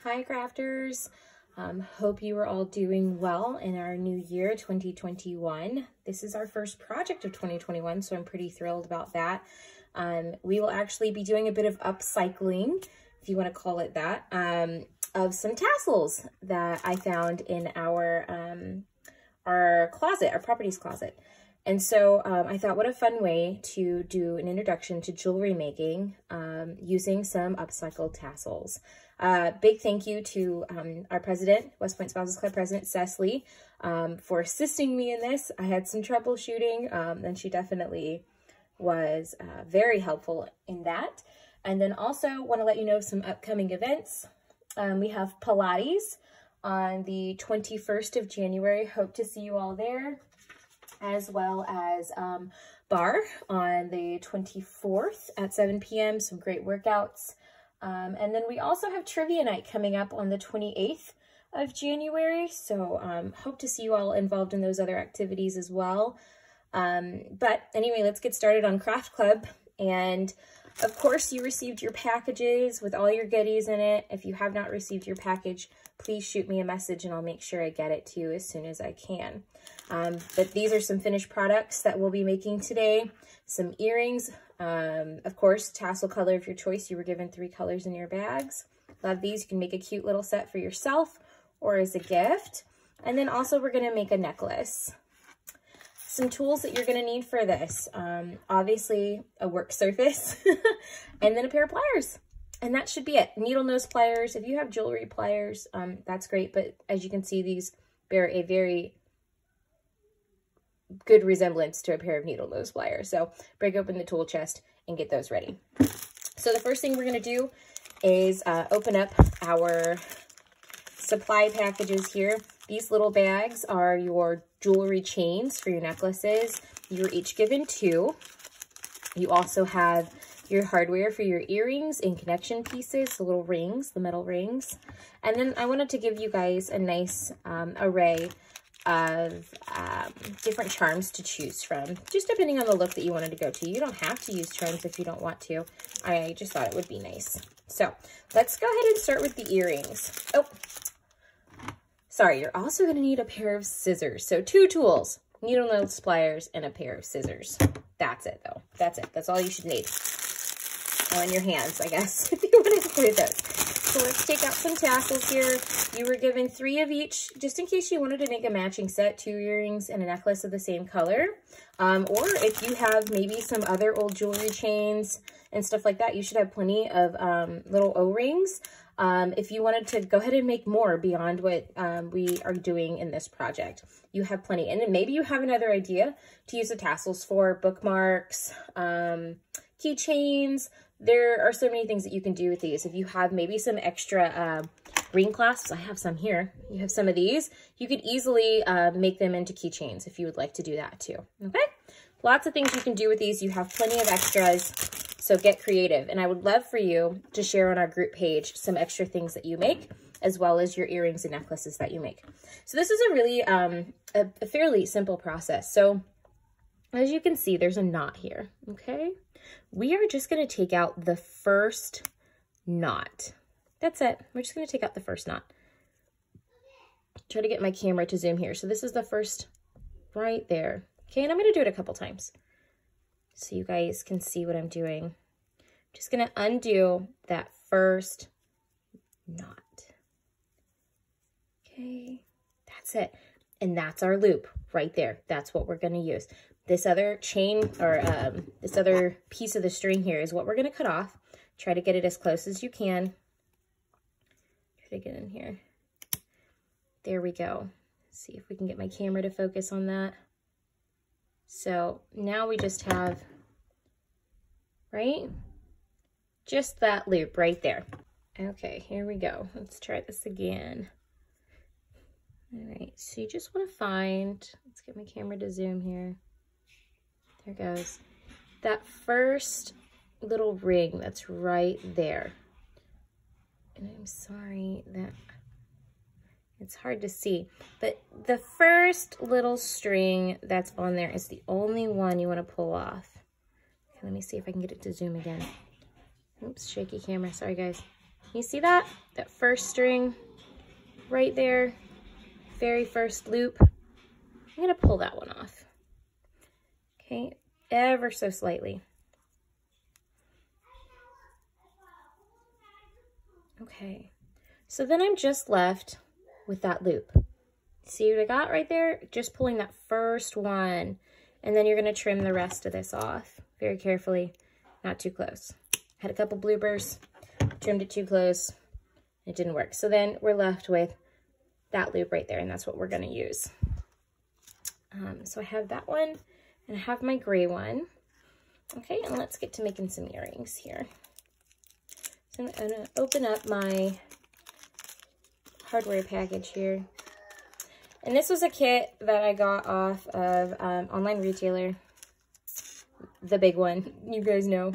Hi crafters, hope you are all doing well in our new year 2021. This is our first project of 2021, so I'm pretty thrilled about that. We will actually be doing a bit of upcycling, if you want to call it that, of some tassels that I found in our closet, our properties closet. And so I thought what a fun way to do an introduction to jewelry making using some upcycled tassels. Big thank you to our president, West Point Spouses Club President Cecily, for assisting me in this. I had some troubleshooting and she definitely was very helpful in that. And then also want to let you know some upcoming events. We have Pilates on the 21st of January. Hope to see you all there, as well as bar on the 24th at 7 p.m. Some great workouts. And then we also have trivia night coming up on the 28th of January. So hope to see you all involved in those other activities as well. But anyway, let's get started on Craft Club. And of course, you received your packages with all your goodies in it. If you have not received your package, please shoot me a message and I'll make sure I get it to you as soon as I can. But these are some finished products that we'll be making today. Some earrings, of course, tassel color of your choice. You were given 3 colors in your bags. Love these. You can make a cute little set for yourself or as a gift. And then also we're going to make a necklace. Some tools that you're going to need for this. Obviously a work surface and then a pair of pliers. And that should be it. Needle nose pliers. If you have jewelry pliers, that's great. But as you can see, these bear a very good resemblance to a pair of needle nose pliers. So break open the tool chest and get those ready. So the first thing we're going to do is open up our supply packages here. These little bags are your jewelry chains for your necklaces. You were each given 2. You also have your hardware for your earrings and connection pieces, the little rings, the metal rings. And then I wanted to give you guys a nice array of different charms to choose from, just depending on the look that you wanted to go to. You don't have to use charms if you don't want to. I just thought it would be nice. So let's go ahead and start with the earrings. Oh, sorry, you're also going to need a pair of scissors. So 2 tools, needle nose pliers and a pair of scissors. That's it though. That's it. That's all you should need. On your hands, I guess, if you want to include those. So let's take out some tassels here. You were given 3 of each, just in case you wanted to make a matching set, 2 earrings and a necklace of the same color. Or if you have maybe some other old jewelry chains and stuff like that, you should have plenty of little O-rings. If you wanted to go ahead and make more beyond what we are doing in this project, you have plenty. And then maybe you have another idea to use the tassels for: bookmarks, keychains. There are so many things that you can do with these. If you have maybe some extra ring clasps, I have some here. You have some of these. You could easily make them into keychains if you would like to do that too. Okay? Lots of things you can do with these. You have plenty of extras, so get creative. And I would love for you to share on our group page some extra things that you make, as well as your earrings and necklaces that you make. So this is a really, a fairly simple process. So as you can see, there's a knot here, okay? We are just going to take out the first knot. That's it. We're just going to take out the first knot. Try to get my camera to zoom here. So this is the first right there. Okay, and I'm going to do it a couple times so you guys can see what I'm doing. Just going to undo that first knot. Okay, that's it. And that's our loop right there. That's what we're going to use. This other chain, or this other piece of the string here, is what we're going to cut off. Try to get it as close as you can. Try to get in here. There we go. Let's see if we can get my camera to focus on that. So now we just have, right? Just that loop right there. Okay, here we go. Let's try this again. All right, so you just want to find, let's get my camera to zoom here. There goes. That first little ring that's right there. And I'm sorry that it's hard to see, but the first little string that's on there is the only one you want to pull off. Okay, let me see if I can get it to zoom again. Oops, shaky camera. Sorry, guys. You see that? That first string right there, very first loop. I'm gonna pull that one off. Okay, ever so slightly. Okay, so then I'm just left with that loop. See what I got right there? Just pulling that first one, and then you're gonna trim the rest of this off very carefully, not too close. Had a couple bloopers, trimmed it too close, it didn't work. So then we're left with that loop right there, and that's what we're gonna use. So I have that one, and I have my gray one. Okay, and let's get to making some earrings here. So I'm gonna open up my hardware package here. And this was a kit that I got off of online retailer, the big one, you guys know.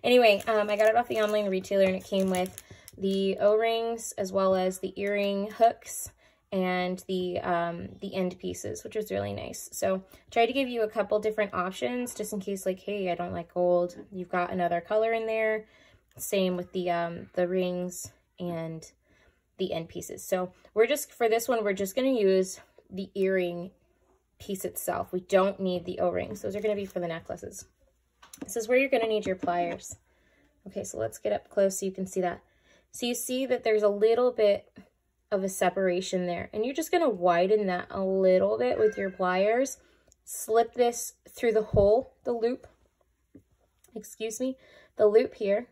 Anyway, I got it off the online retailer, and it came with the O-rings as well as the earring hooks and the end pieces, which was really nice. So tried to give you a couple different options just in case, like, hey, I don't like gold. You've got another color in there. Same with the rings and the end pieces. So we're just, for this one, we're just going to use the earring piece itself. We don't need the O-rings. Those are going to be for the necklaces. This is where you're going to need your pliers. Okay, so let's get up close so you can see that. So you see that there's a little bit of a separation there, and you're just going to widen that a little bit with your pliers. Slip this through the hole, the loop, excuse me, the loop here,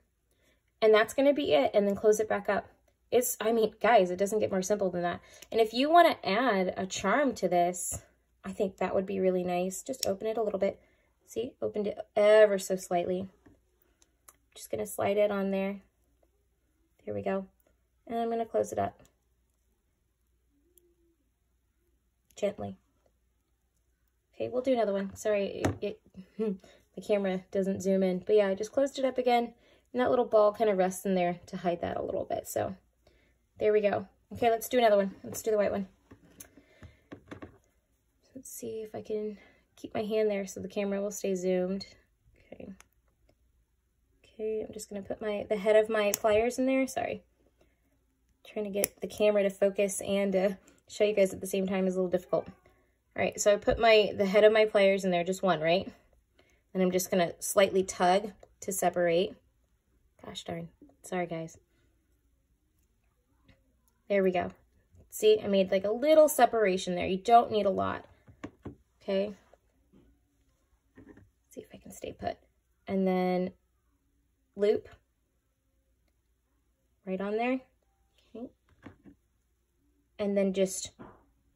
and that's going to be it, and then close it back up. It's, I mean, guys, it doesn't get more simple than that. And if you want to add a charm to this, I think that would be really nice. Just open it a little bit. See, opened it ever so slightly. Just going to slide it on there. Here we go. And I'm going to close it up. Gently. Okay, we'll do another one. Sorry, the camera doesn't zoom in. But yeah, I just closed it up again. And that little ball kind of rests in there to hide that a little bit. So there we go. Okay, let's do another one. Let's do the white one. Let's see if I can keep my hand there so the camera will stay zoomed. Okay. Okay, I'm just going to put the head of my pliers in there. Sorry. Trying to get the camera to focus and show you guys at the same time is a little difficult. All right, so I put the head of my pliers in there, just one, right? And I'm just going to slightly tug to separate. Gosh darn. Sorry, guys. There we go. See, I made like a little separation there. You don't need a lot. Okay. Let's see if I can stay put. And then loop right on there. Okay. And then just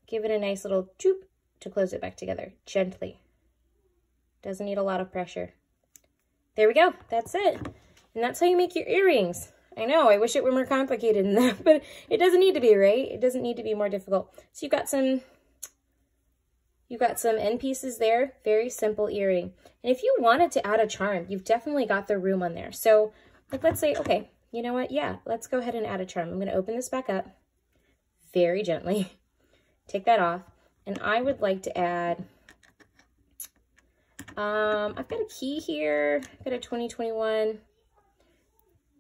give it a nice little choop to close it back together gently. Doesn't need a lot of pressure. There we go. That's it. And that's how you make your earrings. I know, I wish it were more complicated than that, but it doesn't need to be, right? It doesn't need to be more difficult. So you've got some end pieces there, very simple earring. And if you wanted to add a charm, you've definitely got the room on there. So like, let's say, okay, you know what? Yeah, let's go ahead and add a charm. I'm gonna open this back up very gently, take that off. And I would like to add, I've got a key here. I've got a 2021.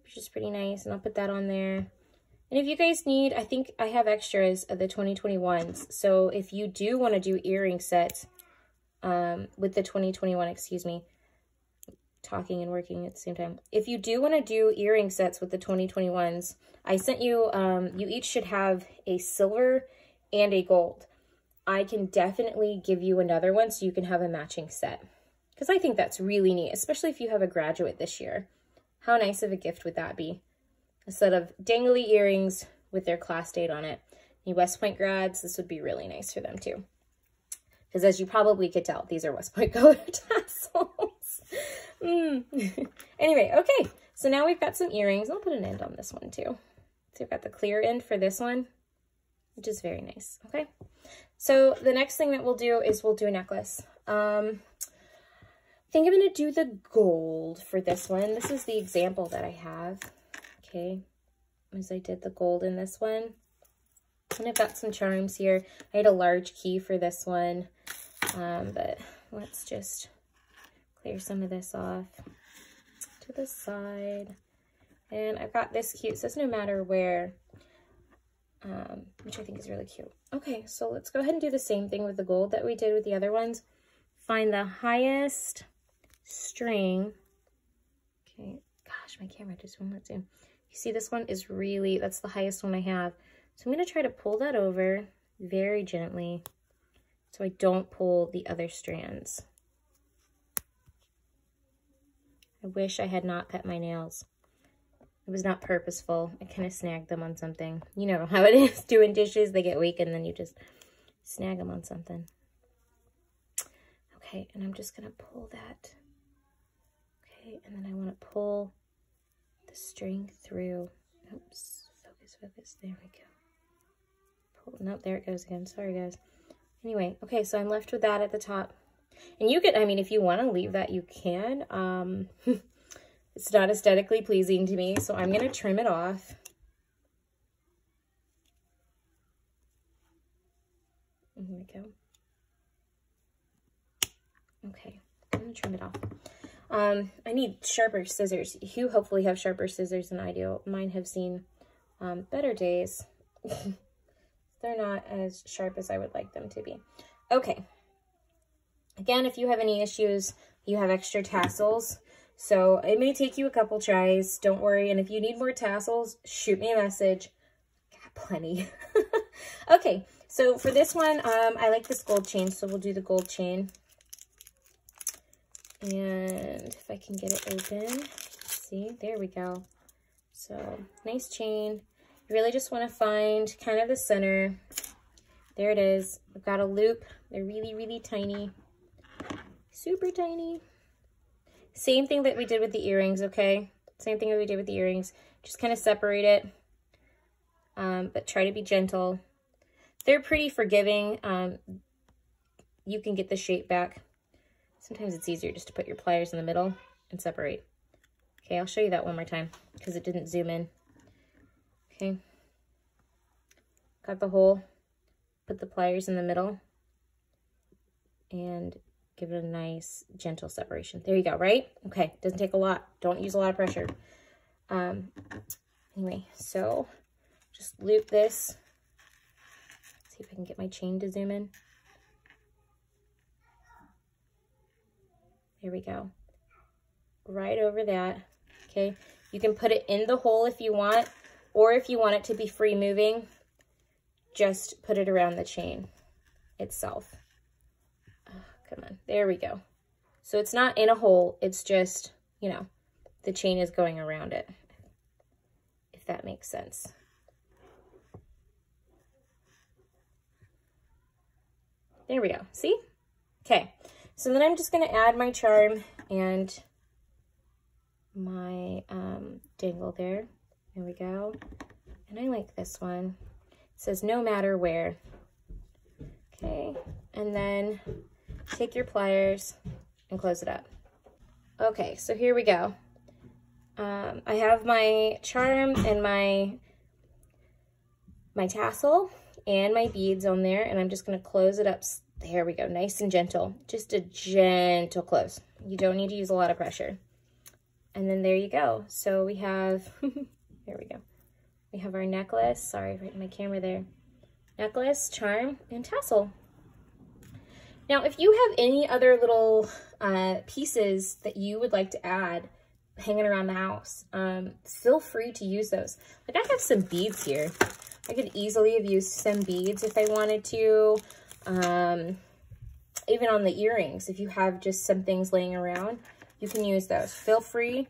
Which is pretty nice, and I'll put that on there. And if you guys need, I think I have extras of the 2021s. So if you do want to do earring sets with the 2021, excuse me, talking and working at the same time. If you do want to do earring sets with the 2021s, I sent you, you each should have a silver and a gold. I can definitely give you another one so you can have a matching set. Because I think that's really neat, especially if you have a graduate this year. How nice of a gift would that be? A set of dangly earrings with their class date on it. You West Point grads, this would be really nice for them too. Because as you probably could tell, these are West Point color tassels. Anyway, okay. So now we've got some earrings. I'll put an end on this one too. So we've got the clear end for this one, which is very nice. Okay. So the next thing that we'll do is we'll do a necklace. I think I'm going to do the gold for this one. This is the example that I have. Okay. As I did the gold in this one. And I've got some charms here. I had a large key for this one. But let's just clear some of this off to the side. And I've got this cute, says no matter where, which I think is really cute. Okay, so let's go ahead and do the same thing with the gold that we did with the other ones. Find the highest string. Okay, gosh, my camera just won't let zoom. You see this one is really, that's the highest one I have. So I'm going to try to pull that over very gently so I don't pull the other strands. I wish I had not cut my nails. It was not purposeful. I kind of snagged them on something. You know how it is doing dishes. They get weak and then you just snag them on something. Okay, and I'm just going to pull that. Okay, and then I want to pull the string through. Oops, focus. There we go. Pull, nope, there it goes again. Sorry, guys. Anyway, okay, so I'm left with that at the top. And you could, I mean, if you want to leave that, you can. It's not aesthetically pleasing to me, so I'm going to trim it off. There we go. Okay, I'm going to trim it off. I need sharper scissors. You hopefully have sharper scissors than I do. Mine have seen better days. They're not as sharp as I would like them to be. Okay. Again, if you have any issues, you have extra tassels. So it may take you a couple tries. Don't worry. And if you need more tassels, shoot me a message. Got plenty. Okay. So for this one, I like this gold chain. So we'll do the gold chain. And if I can get it open, see, there we go. So nice chain. You really just want to find kind of the center. There it is. I've got a loop. They're really, really tiny. Super tiny. Same thing that we did with the earrings, okay? Same thing that we did with the earrings. Just kind of separate it, but try to be gentle. They're pretty forgiving. You can get the shape back. Sometimes it's easier just to put your pliers in the middle and separate. Okay, I'll show you that one more time because it didn't zoom in. Okay. Got the hole. Put the pliers in the middle. And give it a nice, gentle separation. There you go, right? Okay, doesn't take a lot. Don't use a lot of pressure. Anyway, so just loop this. See if I can get my chain to zoom in. There we go. Right over that, okay? You can put it in the hole if you want, or if you want it to be free moving, just put it around the chain itself. Come on, there we go. So it's not in a hole, it's just, you know, the chain is going around it, if that makes sense. There we go, see? Okay, so then I'm just gonna add my charm and my dangle there. There we go. And I like this one. It says no matter where. Okay, and then take your pliers and close it up. Okay, so here we go. I have my charm and my tassel and my beads on there, and I'm just gonna close it up. There we go, nice and gentle. Just a gentle close. You don't need to use a lot of pressure. And then there you go. So we have, there we go. We have our necklace, sorry, right in my camera there. Necklace, charm, and tassel. Now, if you have any other little pieces that you would like to add hanging around the house, feel free to use those. Like I have some beads here. I could easily have used some beads if I wanted to. Even on the earrings, if you have just some things laying around, you can use those. Feel free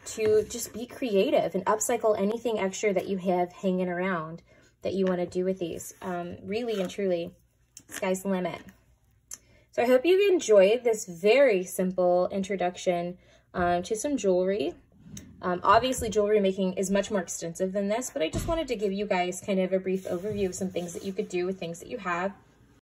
to just be creative and upcycle anything extra that you have hanging around that you want to do with these. Really and truly, sky's the limit. So I hope you've enjoyed this very simple introduction to some jewelry. Obviously, jewelry making is much more extensive than this, but I just wanted to give you guys kind of a brief overview of some things that you could do with things that you have.